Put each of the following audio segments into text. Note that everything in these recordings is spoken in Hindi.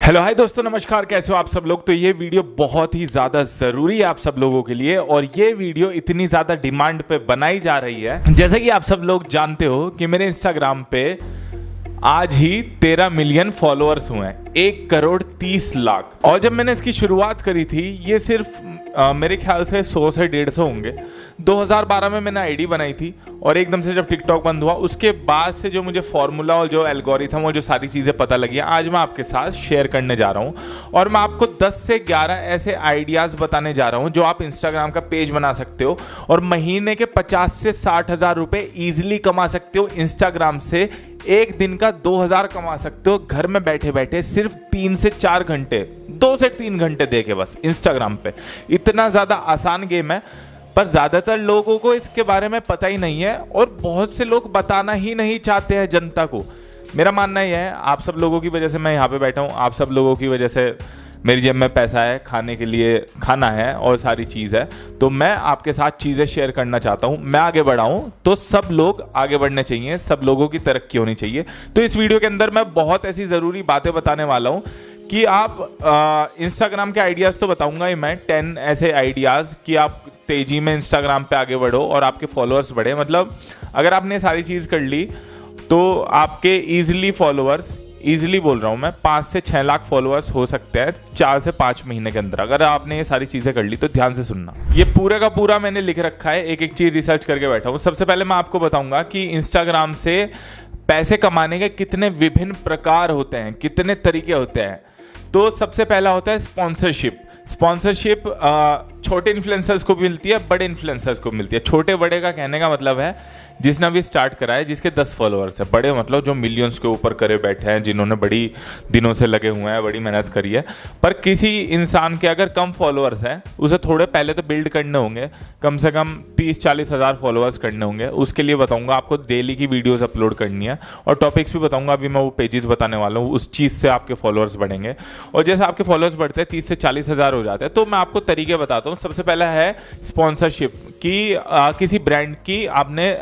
हेलो हाय दोस्तों, नमस्कार। कैसे हो आप सब लोग। तो ये वीडियो बहुत ही ज़्यादा ज़रूरी है आप सब लोगों के लिए, और ये वीडियो इतनी ज़्यादा डिमांड पे बनाई जा रही है। जैसे कि आप सब लोग जानते हो कि मेरे इंस्टाग्राम पे आज ही 13 मिलियन फॉलोअर्स हुए हैं, 1,30,00,000। और जब मैंने इसकी शुरुआत करी थी, ये सिर्फ मेरे ख्याल से 100 से 150 होंगे। 2012 में मैंने आईडी बनाई थी, और एकदम से जब टिकटॉक बंद हुआ उसके बाद से जो मुझे फॉर्मूला और जो एल्गोरिथम और जो सारी चीज़ें पता लगी, आज मैं आपके साथ शेयर करने जा रहा हूँ। और मैं आपको 10 से 11 ऐसे आइडियाज़ बताने जा रहा हूँ जो आप इंस्टाग्राम का पेज बना सकते हो और महीने के 50 से 60 हज़ार रुपये ईजिली कमा सकते हो इंस्टाग्राम से। एक दिन का 2,000 कमा सकते हो घर में बैठे बैठे, सिर्फ 3 से 4 घंटे, 2 से 3 घंटे दे के बस इंस्टाग्राम पे। इतना ज़्यादा आसान गेम है, पर ज़्यादातर लोगों को इसके बारे में पता ही नहीं है, और बहुत से लोग बताना ही नहीं चाहते हैं जनता को। मेरा मानना यह है, आप सब लोगों की वजह से मैं यहाँ पे बैठा हूँ, आप सब लोगों की वजह से मेरी जेब में पैसा है, खाने के लिए खाना है और सारी चीज़ है। तो मैं आपके साथ चीज़ें शेयर करना चाहता हूँ। मैं आगे बढ़ा हूँ तो सब लोग आगे बढ़ने चाहिए, सब लोगों की तरक्की होनी चाहिए। तो इस वीडियो के अंदर मैं बहुत ऐसी ज़रूरी बातें बताने वाला हूँ कि आप इंस्टाग्राम के आइडियाज़ तो बताऊंगा ही मैं, 10 ऐसे आइडियाज़ कि आप तेज़ी में इंस्टाग्राम पे आगे बढ़ो और आपके फॉलोअर्स बढ़े। मतलब अगर आपने सारी चीज़ कर ली तो आपके ईजिली फॉलोअर्स, ईजिली बोल रहा हूँ मैं, 5 से 6 लाख फॉलोअर्स हो सकते हैं 4 से 5 महीने के अंदर, अगर आपने ये सारी चीज़ें कर ली तो। ध्यान से सुनना, ये पूरा का पूरा मैंने लिख रखा है, एक एक चीज़ रिसर्च करके बैठा हूँ। सबसे पहले मैं आपको बताऊंगा कि इंस्टाग्राम से पैसे कमाने के कितने विभिन्न प्रकार होते हैं, कितने तरीके होते हैं। तो सबसे पहला होता है स्पॉन्सरशिप। स्पॉन्सरशिप छोटे इन्फ्लुएंसर्स को भी मिलती है, बड़े इन्फ्लुएंसर्स को मिलती है। छोटे बड़े का कहने का मतलब है जिसने अभी स्टार्ट करा है, जिसके 10 फॉलोअर्स है। बड़े मतलब जो मिलियंस के ऊपर करे बैठे हैं, जिन्होंने बड़ी दिनों से लगे हुए हैं, बड़ी मेहनत करी है। पर किसी इंसान के अगर कम फॉलोअर्स हैं, उसे थोड़े पहले तो बिल्ड करने होंगे, कम से कम 30-40 हज़ार फॉलोअर्स करने होंगे। उसके लिए बताऊंगा आपको डेली की वीडियोस अपलोड करनी है, और टॉपिक्स भी बताऊंगा। अभी मैं वो पेजेस बताने वाला हूँ, उस चीज़ से आपके फॉलोअर्स बढ़ेंगे। और जैसे आपके फॉलोअर्स बढ़ते हैं 30 से 40 हज़ार हो जाते हैं, तो मैं आपको तरीके बताता हूँ। सबसे पहला है स्पॉन्सरशिप, कि किसी ब्रांड की आपने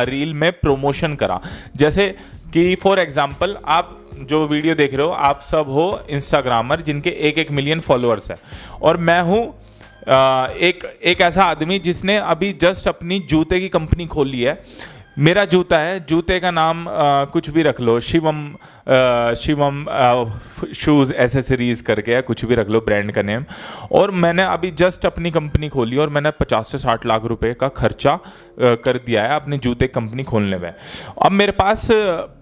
रील में प्रमोशन करा। जैसे कि फॉर एग्जांपल, आप जो वीडियो देख रहे हो, आप सब हो इंस्टाग्रामर जिनके 1-1 मिलियन फॉलोअर्स हैं, और मैं हूँ एक ऐसा आदमी जिसने अभी जस्ट अपनी जूते की कंपनी खोली है। मेरा जूता है, जूते का नाम कुछ भी रख लो, शिवम शूज़ एसेसरीज करके है, कुछ भी रख लो ब्रांड का नेम। और मैंने अभी जस्ट अपनी कंपनी खोली, और मैंने 50 से 60 लाख रुपए का खर्चा कर दिया है अपनी जूते कंपनी खोलने में। अब मेरे पास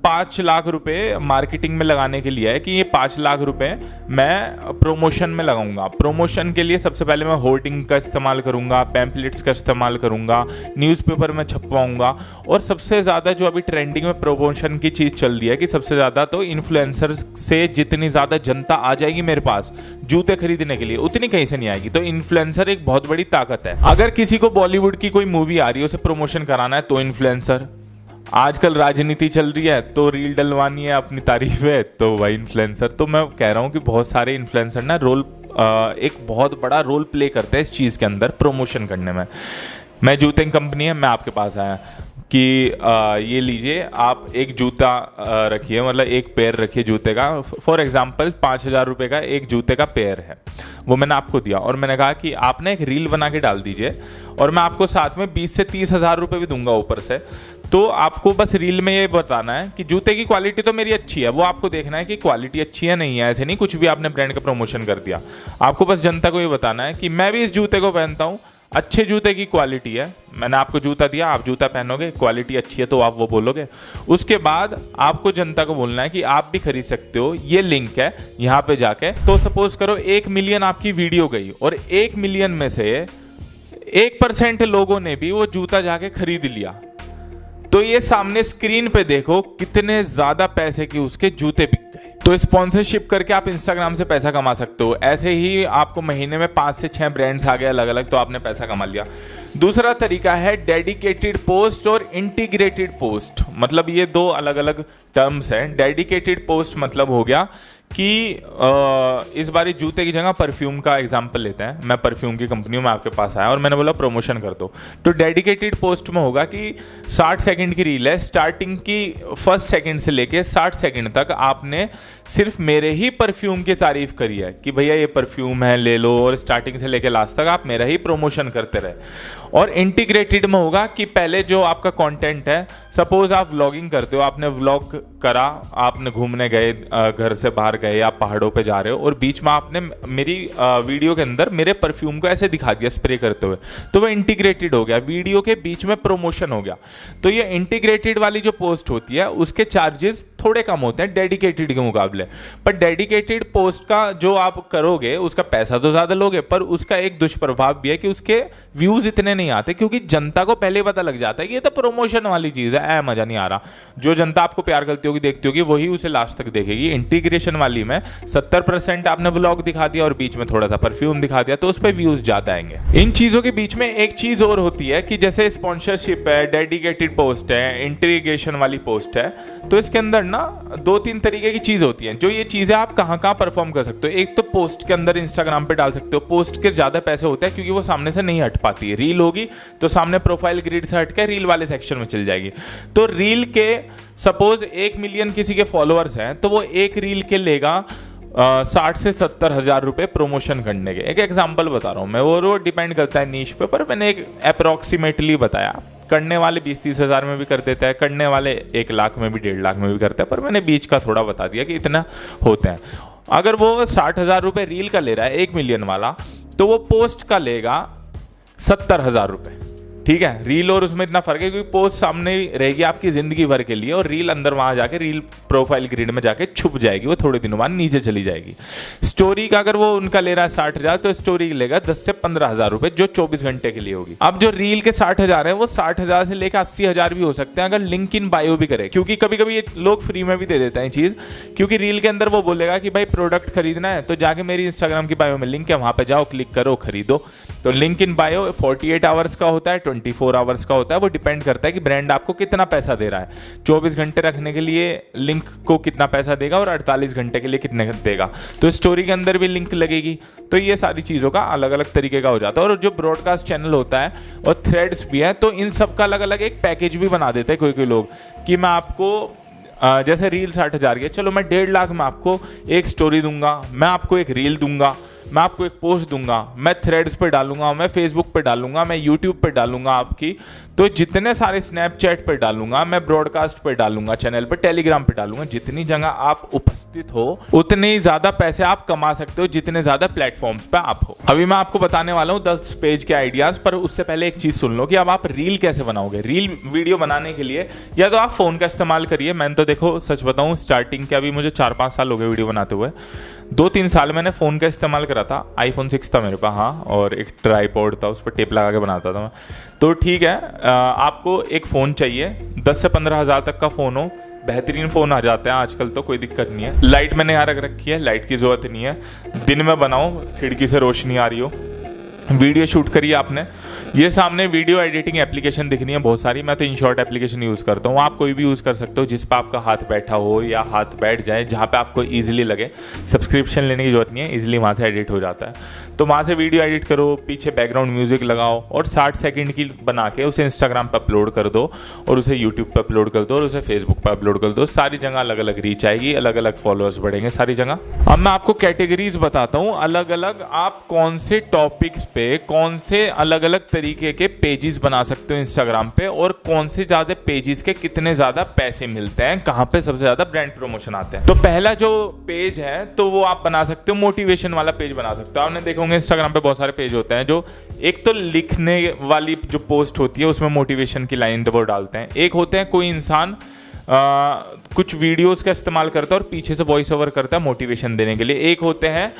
5 लाख रुपए मार्केटिंग में लगाने के लिए है, कि ये 5 लाख रुपए मैं प्रोमोशन में लगाऊंगा। प्रोमोशन के लिए सबसे पहले मैं होर्डिंग का इस्तेमाल करूंगा, पैम्पलेट्स का इस्तेमाल करूंगा, न्यूज़पेपर में छपवाऊंगा। और सबसे ज़्यादा जो अभी ट्रेंडिंग में प्रमोशन की चीज़ चल रही है, कि सबसे ज़्यादा तो इन्फ्लुएंसर से जितनी ज़्यादा जनता आ जाएगी मेरे पास जूते खरीदने के लिए, उतनी कहीं से नहीं आएगी। तो इन्फ्लुएंसर एक बहुत बड़ी ताकत है। अगर किसी को बॉलीवुड की कोई मूवी आ रही है, उसे प्रमोशन कराना है, तो इन्फ्लुएंसर। आजकल राजनीति चल रही है तो रील डलवानी है, अपनी तारीफ है, तो वही इन्फ्लुएंसर। तो मैं कह रहा हूँ कि बहुत सारे इन्फ्लुएंसर ना एक बहुत बड़ा रोल प्ले करते हैं इस चीज़ के अंदर, प्रमोशन करने में। मैं जूते की कंपनी है, मैं आपके पास आया कि ये लीजिए, आप एक जूता रखिए, मतलब एक पेयर रखिए जूते का। फॉर एग्जांपल 5,000 रुपये का एक जूते का पेयर है, वो मैंने आपको दिया, और मैंने कहा कि आपने एक रील बना के डाल दीजिए, और मैं आपको साथ में 20 से 30 हज़ार रुपये भी दूंगा ऊपर से। तो आपको बस रील में ये बताना है कि जूते की क्वालिटी तो मेरी अच्छी है, वो आपको देखना है कि क्वालिटी अच्छी है नहीं है। ऐसे नहीं कुछ भी आपने ब्रांड का प्रमोशन कर दिया। आपको बस जनता को ये बताना है कि मैं भी इस जूते को पहनता हूँ, अच्छे जूते की क्वालिटी है, मैंने आपको जूता दिया, आप जूता पहनोगे, क्वालिटी अच्छी है, तो आप वो बोलोगे। उसके बाद आपको जनता को बोलना है कि आप भी खरीद सकते हो, ये लिंक है यहाँ पे जाके। तो सपोज करो 1 मिलियन आपकी वीडियो गई, और 1 मिलियन में से 1% लोगों ने भी वो जूता जाके खरीद लिया, तो ये सामने स्क्रीन पे देखो कितने ज्यादा पैसे के उसके जूते बिक गए। तो स्पॉन्सरशिप करके आप इंस्टाग्राम से पैसा कमा सकते हो। ऐसे ही आपको महीने में 5 से 6 ब्रांड्स आ गए अलग अलग, तो आपने पैसा कमा लिया। दूसरा तरीका है डेडिकेटेड पोस्ट और इंटीग्रेटेड पोस्ट। मतलब ये 2 अलग अलग टर्म्स हैं। डेडिकेटेड पोस्ट मतलब हो गया कि इस बारी जूते की जगह परफ्यूम का एग्जांपल लेते हैं। मैं परफ्यूम की कंपनियों में आपके पास आया और मैंने बोला प्रमोशन कर दो, तो डेडिकेटेड पोस्ट में होगा कि 60 सेकंड की रील है, स्टार्टिंग की फर्स्ट सेकंड से लेके 60 सेकंड तक आपने सिर्फ मेरे ही परफ्यूम की तारीफ करी है कि भैया ये परफ्यूम है ले लो, और स्टार्टिंग से लेके लास्ट तक आप मेरा ही प्रमोशन करते रहे। और इंटीग्रेटेड में होगा कि पहले जो आपका कंटेंट है, सपोज आप व्लॉगिंग करते हो, आपने व्लॉग करा, आपने घूमने गए, घर से बाहर गए, आप पहाड़ों पे जा रहे हो और बीच में आपने मेरी वीडियो के अंदर मेरे परफ्यूम को ऐसे दिखा दिया स्प्रे करते हुए, तो वो इंटीग्रेटेड हो गया, वीडियो के बीच में प्रमोशन हो गया। तो ये इंटीग्रेटेड वाली जो पोस्ट होती है उसके चार्जेस थोड़े कम होते हैं डेडिकेटेड के मुकाबले, पर डेडिकेटेड पोस्ट का जो आप करोगे उसका पैसा तो ज्यादा लोगे, पर उसका एक दुष्प्रभाव भी है कि उसके व्यूज इतने नहीं आते, क्योंकि जनता को पहले पता लग जाता है कि ये तो प्रमोशन वाली चीज है, मजा नहीं आ रहा। जो जनता आपको प्यार करती होगी, देखती होगी, वही उसे लास्ट तक देखेगी। इंटीग्रेशन वाली में 70% आपने व्लॉग दिखा दिया और बीच में थोड़ा सा परफ्यूम दिखा दिया, तो उस पर व्यूज ज्यादा आएंगे। इन चीजों के बीच में एक चीज और होती है कि जैसे स्पॉन्सरशिप है, डेडिकेटेड पोस्ट है, इंटीग्रेशन वाली पोस्ट है, तो इसके अंदर ना 2-3 तरीके की चीज होती है। जो ये चीजें आप कहां परफॉर्म कर सकते हो, एक तो पोस्ट के अंदर इंस्टाग्राम पे डाल सकते हो, पोस्ट के ज्यादा पैसे होते हैं क्योंकि वो सामने से नहीं हट पाती है। रील होगी तो सामने प्रोफाइल ग्रिड से हट के रील वाले सेक्शन में चल जाएगी। तो रील के सपोज 1 मिलियन किसी के फॉलोअर्स हैं, तो वो एक रील के लेगा 60 से 70 हजार रुपए प्रमोशन करने के। एक एग्जांपल बता रहा हूं मैं, वो डिपेंड करता है नीश पे, पर मैंने एक अप्रोक्सीमेटली बताया। करने वाले 20-30 हजार में भी कर देते हैं, करने वाले 1 लाख में भी, 1.5 लाख में भी करते हैं, पर मैंने बीच का थोड़ा बता दिया कि इतना होते हैं। अगर वो 60 हजार रुपए रील का ले रहा है 1 मिलियन वाला, तो वो पोस्ट का लेगा 70 हजार रुपए। ठीक है, रील और उसमें इतना फर्क है क्योंकि पोस्ट सामने रहेगी आपकी जिंदगी भर के लिए, और रील अंदर वहां जाके रील प्रोफाइल ग्रिड में जाके छुप जाएगी, वो थोड़े दिनों बाद नीचे चली जाएगी। स्टोरी का अगर वो उनका ले रहा है 60 हजार, तो स्टोरी लेगा 10 से 15 हजार रुपए, जो 24 घंटे के लिए होगी। अब जो रील के 60 हजार है, वो 60 हजार से लेकर 80 हजार भी हो सकते हैं अगर लिंक इन बायो भी करे, क्योंकि कभी कभी ये लोग फ्री में भी दे देते हैं चीज, क्योंकि रील के अंदर वो बोलेगा कि भाई प्रोडक्ट खरीदना है तो जाके मेरी इंस्टाग्राम की बायो में लिंक है, वहां पे जाओ, क्लिक करो, खरीदो। तो लिंक इन बायो 48 आवर्स का होता है, 24 आवर्स का होता है, वो डिपेंड करता है कि ब्रांड आपको कितना पैसा दे रहा है। 24 घंटे रखने के लिए लिंक को कितना पैसा देगा और 48 घंटे के लिए कितने देगा। तो स्टोरी के अंदर भी लिंक लगेगी। तो ये सारी चीज़ों का अलग अलग तरीके का हो जाता है। और जो ब्रॉडकास्ट चैनल होता है और थ्रेड्स भी है, तो इन सब का अलग अलग एक पैकेज भी बना देते हैं कोई कोई लोग, कि मैं आपको जैसे रील 60 हजार की, चलो मैं 1.5 लाख में आपको एक स्टोरी दूंगा, मैं आपको एक रील दूंगा, मैं आपको एक पोस्ट दूंगा, मैं थ्रेड्स पे डालूंगा, मैं फेसबुक पे डालूंगा, मैं यूट्यूब पे डालूंगा आपकी, तो जितने सारे स्नैपचैट पे डालूंगा, मैं ब्रॉडकास्ट पे डालूंगा, चैनल पे, टेलीग्राम पे डालूंगा, जितनी जगह आप उपस्थित हो उतने ही ज्यादा पैसे आप कमा सकते हो, जितने ज्यादा प्लेटफॉर्म्स पे आप हो। अभी मैं आपको बताने वाला हूँ 10 पेज के आइडियाज, पर उससे पहले एक चीज सुन लो कि अब आप रील कैसे बनाओगे। रील वीडियो बनाने के लिए या तो आप फोन का इस्तेमाल करिए। मैंने तो देखो सच बताऊं, स्टार्टिंग के अभी मुझे 4-5 साल हो गए वीडियो बनाते हुए। 2-3 साल मैंने फ़ोन का इस्तेमाल करा था, iPhone 6 था मेरे पास, हाँ, और एक ट्राईपॉड था, उस पर टेप लगा के बनाता था मैं। तो ठीक है, आपको एक फ़ोन चाहिए, 10 से 15 हज़ार तक का फ़ोन हो, बेहतरीन फ़ोन आ जाते हैं आजकल, तो कोई दिक्कत नहीं है। लाइट मैंने यहाँ रख रखी है, लाइट की ज़रूरत नहीं है। दिन में बनाओ, खिड़की से रोशनी आ रही हो, वीडियो शूट करिए आपने। ये सामने वीडियो एडिटिंग एप्लीकेशन दिखनी है बहुत सारी, मैं तो InShot एप्लीकेशन यूज़ करता हूँ। आप कोई भी यूज़ कर सकते हो जिस पर आपका हाथ बैठा हो या हाथ बैठ जाए, जहाँ पे आपको ईजिली लगे। सब्सक्रिप्शन लेने की जरूरत नहीं है, ईजिली वहाँ से एडिट हो जाता है। तो वहाँ से वीडियो एडिट करो, पीछे बैकग्राउंड म्यूजिक लगाओ और 60 सेकंड की बना के उसे इंस्टाग्राम पर अपलोड कर दो, और उसे यूट्यूब पर अपलोड कर दो, और उसे फेसबुक पर अपलोड कर दो। सारी जगह अलग अलग रीच आएगी, अलग अलग फॉलोअर्स बढ़ेंगे सारी जगह। अब मैं आपको कैटेगरीज बताता हूँ अलग अलग, आप कौन से टॉपिक्स पे कौन से अलग अलग तरीके के पेजेस बना सकते हो इंस्टाग्राम पे, और कौन से ज्यादा पेजेस के कितने ज्यादा पैसे मिलते हैं, कहाँ पे सबसे ज्यादा ब्रांड प्रमोशन आते हैं। तो पहला जो पेज है तो वो आप बना सकते हो, मोटिवेशन वाला पेज बना सकते हो। आपने देखोगे इंस्टाग्राम पे बहुत सारे पेज होते हैं जो एक तो लिखने वाली जो पोस्ट होती है उसमें मोटिवेशन की लाइन वो डालते हैं। एक होते हैं कोई इंसान कुछ वीडियोस का इस्तेमाल करता है और पीछे से वॉइस ओवर करता है मोटिवेशन देने के लिए। एक होते हैं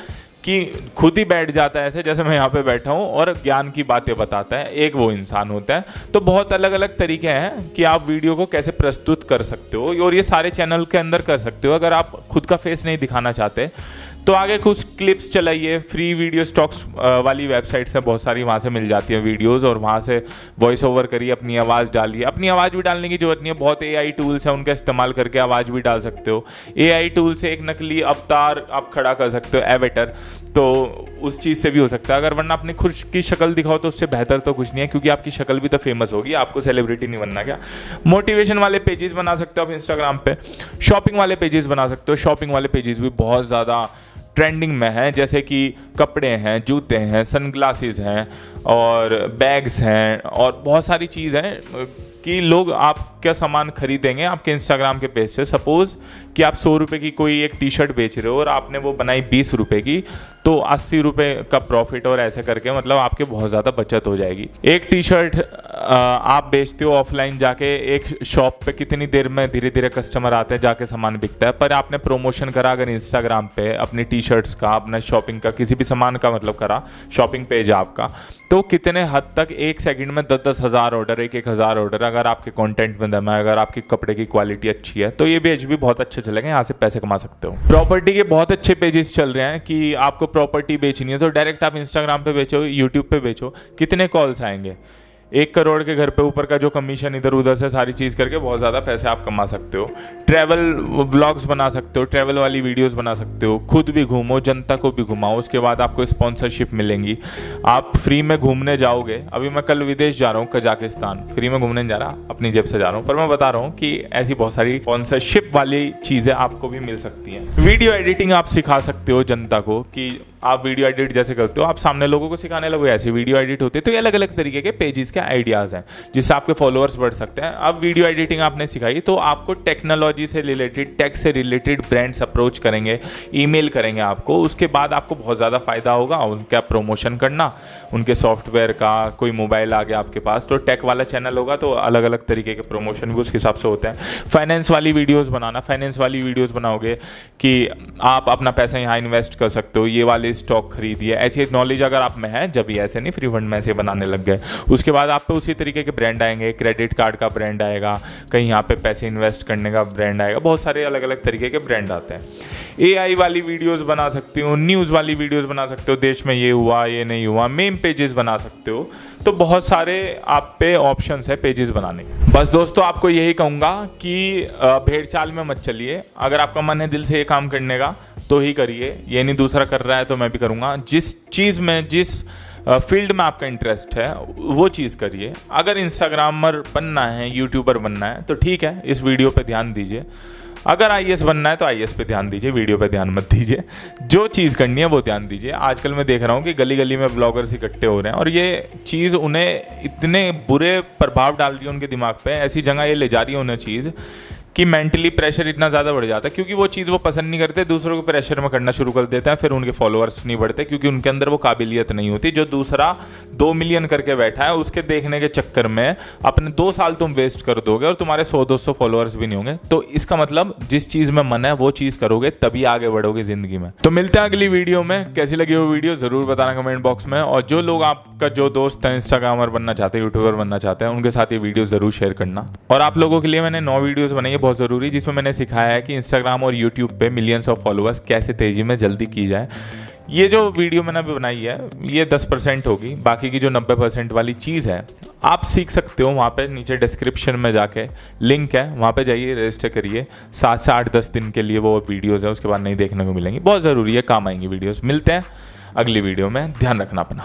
कि खुद ही बैठ जाता है ऐसे जैसे मैं यहाँ पे बैठा हूँ और ज्ञान की बातें बताता है, एक वो इंसान होता है। तो बहुत अलग अलग तरीके हैं कि आप वीडियो को कैसे प्रस्तुत कर सकते हो, और ये सारे चैनल के अंदर कर सकते हो। अगर आप खुद का फेस नहीं दिखाना चाहते तो आगे कुछ क्लिप्स चलाइए, फ्री वीडियो स्टॉक्स वाली वेबसाइट्स हैं बहुत सारी, वहाँ से मिल जाती हैं वीडियोस, और वहाँ से वॉइस ओवर करिए, अपनी आवाज़ डालिए। अपनी आवाज़ भी डालने की जरूरत नहीं है, बहुत AI टूल्स हैं, उनका इस्तेमाल करके आवाज़ भी डाल सकते हो। AI टूल से एक नकली अवतार आप खड़ा कर सकते हो, एवेटर, तो उस चीज़ से भी हो सकता है। अगर वरना अपनी खुद की शक्ल दिखाओ तो उससे बेहतर तो कुछ नहीं है, क्योंकि आपकी शक्ल भी तो फेमस होगी, आपको सेलिब्रिटी नहीं बनना क्या। मोटिवेशन वाले पेजेस बना सकते हो आप इंस्टाग्राम पे, शॉपिंग वाले पेजेस बना सकते हो। शॉपिंग वाले पेजेस भी बहुत ज़्यादा ट्रेंडिंग में है, जैसे कि कपड़े हैं, जूते हैं, सनग्लासेस हैं और बैग्स हैं और बहुत सारी चीज़ हैं कि लोग आपका सामान खरीदेंगे आपके इंस्टाग्राम के पेज से। सपोज़ कि आप 100 रुपये की कोई एक टी शर्ट बेच रहे हो और आपने वो बनाई 20 रुपये की, तो 80 रुपये का प्रॉफिट, और ऐसे करके मतलब आपके बहुत ज़्यादा बचत हो जाएगी। एक टी शर्ट आप बेचते हो ऑफलाइन जाके एक शॉप पे, कितनी देर में धीरे धीरे कस्टमर आते हैं, जाके सामान बिकता है। पर आपने प्रमोशन करा अगर इंस्टाग्राम पे अपनी टी शर्ट्स का, अपना शॉपिंग का, किसी भी सामान का मतलब करा, शॉपिंग पेज आपका, तो कितने हद तक एक सेकंड में 10-10 हज़ार ऑर्डर, 1-1 हज़ार ऑर्डर, अगर आपके कंटेंट में दम है, अगर आपके कपड़े की क्वालिटी अच्छी है, तो ये पेज भी बहुत अच्छे चलेंगे, यहाँ से पैसे कमा सकते हो। प्रॉपर्टी के बहुत अच्छे पेजेस चल रहे हैं कि आपको प्रॉपर्टी बेचनी है तो डायरेक्ट आप इंस्टाग्राम पे बेचो, यूट्यूब पे बेचो, कितने कॉल्स आएंगे। 1 करोड़ के घर पे ऊपर का जो कमीशन इधर उधर से सारी चीज़ करके बहुत ज़्यादा पैसे आप कमा सकते हो। ट्रैवल व्लॉग्स बना सकते हो, ट्रैवल वाली वीडियोस बना सकते हो, खुद भी घूमो, जनता को भी घुमाओ, उसके बाद आपको स्पॉन्सरशिप मिलेंगी, आप फ्री में घूमने जाओगे। अभी मैं कल विदेश जा रहा हूँ, कजाकिस्तान, फ्री में घूमने जा रहा, अपनी जेब से जा रहा हूँ, पर मैं बता रहा हूँ कि ऐसी बहुत सारी स्पॉन्सरशिप वाली चीज़ें आपको भी मिल सकती हैं। वीडियो एडिटिंग आप सिखा सकते हो जनता को, कि आप वीडियो एडिट जैसे करते हो, आप सामने लोगों को सिखाने लगो ऐसे वीडियो एडिट होते हैं। तो ये अलग अलग तरीके के पेजेस के आइडियाज़ हैं जिससे आपके फॉलोअर्स बढ़ सकते हैं। अब वीडियो एडिटिंग आपने सिखाई तो आपको टेक्नोलॉजी से रिलेटेड, टेक से रिलेटेड ब्रांड्स अप्रोच करेंगे, ईमेल करेंगे आपको, उसके बाद आपको बहुत ज़्यादा फायदा होगा उनका प्रमोशन करना, उनके सॉफ्टवेयर का। कोई मोबाइल आ गया आपके पास तो टेक वाला चैनल होगा तो अलग अलग तरीके के प्रमोशन भी उस हिसाब से होते हैं। फाइनेंस वाली वीडियोज़ बनाना, फाइनेंस वाली वीडियोज़ बनाओगे कि आप अपना पैसा यहाँ इन्वेस्ट कर सकते हो, ये वाले स्टॉक खरीदिए, ऐसी नॉलेज अगर आप में है, जब भी ऐसे नहीं फ्री फंड में ऐसे बनाने लग गए, उसके बाद आप पे उसी तरीके के ब्रांड आएंगे, क्रेडिट कार्ड का ब्रांड आएगा, कहीं यहाँ पे पैसे इन्वेस्ट करने का ब्रांड आएगा, बहुत सारे अलग अलग तरीके के ब्रांड आते हैं। AI वाली वीडियोस बना सकते हो, न्यूज़ वाली वीडियोस बना सकते हो, देश में ये हुआ ये नहीं हुआ, मेम पेजेस बना सकते हो। तो बहुत सारे आप पे ऑप्शंस है पेजेस बनाने के। बस दोस्तों आपको यही कहूँगा कि भेड़ चाल में मत चलिए, अगर आपका मन है दिल से ये काम करने का तो ही करिए, ये नहीं दूसरा कर रहा है तो मैं भी करूँगा। जिस चीज़ में, जिस फील्ड में आपका इंटरेस्ट है वो चीज़ करिए। अगर इंस्टाग्रामर बनना है, यूट्यूबर बनना है तो ठीक है, इस वीडियो पे ध्यान दीजिए। अगर IAS बनना है तो IAS पे ध्यान दीजिए, वीडियो पे ध्यान मत दीजिए। जो चीज़ करनी है वो ध्यान दीजिए। आजकल मैं देख रहा हूँ कि गली गली में ब्लॉगर्स इकट्ठे हो रहे हैं और ये चीज़ उन्हें इतने बुरे प्रभाव डाल रही है उनके दिमाग पे, ऐसी जगह ये ले जा रही है उन्हें चीज़ कि मेंटली प्रेशर इतना ज़्यादा बढ़ जाता है, क्योंकि वो चीज़ वो पसंद नहीं करते, दूसरों को प्रेशर में करना शुरू कर देते हैं, फिर उनके फॉलोअर्स नहीं बढ़ते क्योंकि उनके अंदर वो काबिलियत नहीं होती। जो दूसरा 2 मिलियन करके बैठा है उसके देखने के चक्कर में अपने 2 साल तुम वेस्ट कर दोगे और तुम्हारे 100-200 फॉलोअर्स भी नहीं होंगे। तो इसका मतलब जिस चीज़ में मन है वो चीज़ करोगे तभी आगे बढ़ोगे ज़िंदगी में। तो मिलते हैं अगली वीडियो में। कैसी लगी वो वीडियो ज़रूर बताना कमेंट बॉक्स में, और जो लोग आपका जो दोस्त है इंस्टाग्रामर बनना चाहते हैं, यूट्यूबर बनना चाहते हैं, उनके साथ ये वीडियो ज़रूर शेयर करना। और आप लोगों के लिए मैंने 9 वीडियोज़ बनाई है बहुत ज़रूरी, जिसमें मैंने सिखाया है कि इंस्टाग्राम और यूट्यूब पे मिलियंस ऑफ फॉलोअर्स कैसे तेजी में जल्दी की जाए। ये जो वीडियो मैंने अभी बनाई है ये 10% होगी, बाकी की जो 90% वाली चीज़ है आप सीख सकते हो। वहाँ पे नीचे डिस्क्रिप्शन में जाके लिंक है, वहाँ पे जाइए, रजिस्टर करिए। 7 से 8-10 दिन के लिए वो वीडियोज़ है, उसके बाद नहीं देखने को मिलेंगी। बहुत ज़रूरी है, काम आएंगी वीडियोज़। मिलते हैं अगली वीडियो में, ध्यान रखना अपना।